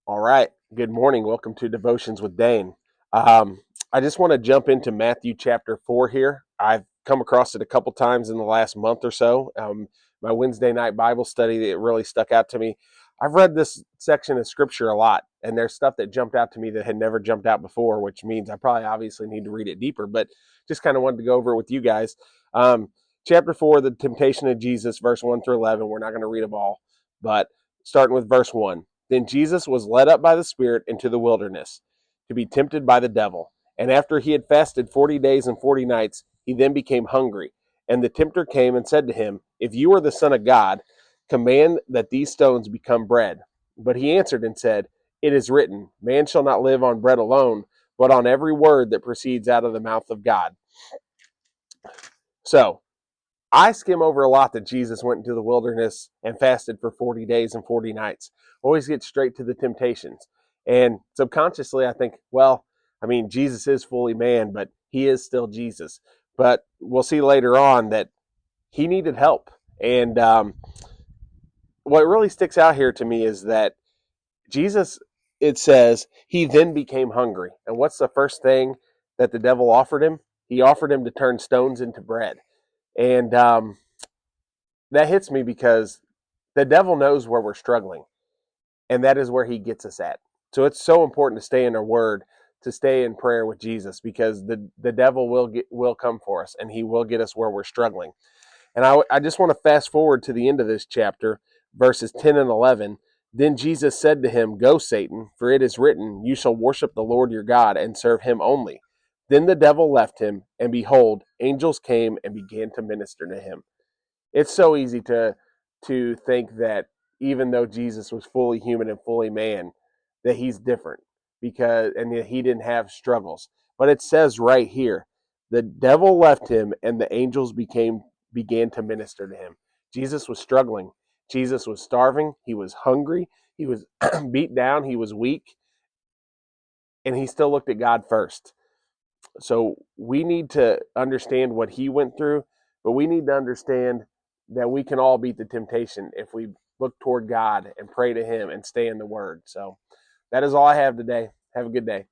All right. Good morning. Welcome to Devotions with Dane. Um, I just want to jump into Matthew chapter 4 here. I've come across it a couple times in the last month or so. My Wednesday night Bible study, it really stuck out to me. I've read this section of scripture a lot, and there's stuff that jumped out to me that had never jumped out before, which means I probably obviously need to read it deeper, but just kind of wanted to go over it with you guys. Um, Chapter 4, the temptation of Jesus, verse 1 through 11. We're not going to read them all, but starting with verse 1. Then Jesus was led up by the Spirit into the wilderness to be tempted by the devil. And after he had fasted 40 days and 40 nights, he then became hungry. And the tempter came and said to him, If you are the Son of God, command that these stones become bread. But he answered and said, It is written, Man shall not live on bread alone, but on every word that proceeds out of the mouth of God. So, I skim over a lot that Jesus went into the wilderness and fasted for 40 days and 40 nights. Always get straight to the temptations. And subconsciously, I think, well, I mean, Jesus is fully man, but he is still Jesus. But we'll see later on that he needed help. And what really sticks out here to me is that Jesus, it says, he then became hungry. And what's the first thing that the devil offered him? He offered him to turn stones into bread. And that hits me because the devil knows where we're struggling, and that is where he gets us at. So it's so important to stay in our word, to stay in prayer with Jesus, because the devil will come for us, and he will get us where we're struggling. And I just want to fast forward to the end of this chapter, verses 10 and 11. Then Jesus said to him, Go, Satan, for it is written, You shall worship the Lord your God and serve him only. Then the devil left him, and behold, angels came and began to minister to him. It's so easy to think that even though Jesus was fully human and fully man, that he's different because and that he didn't have struggles. But it says right here, the devil left him and the angels began to minister to him. Jesus was struggling. Jesus was starving. He was hungry. He was beat down. He was weak. And he still looked at God first. So we need to understand what he went through, but we need to understand that we can all beat the temptation if we look toward God and pray to him and stay in the word. So that is all I have today. Have a good day.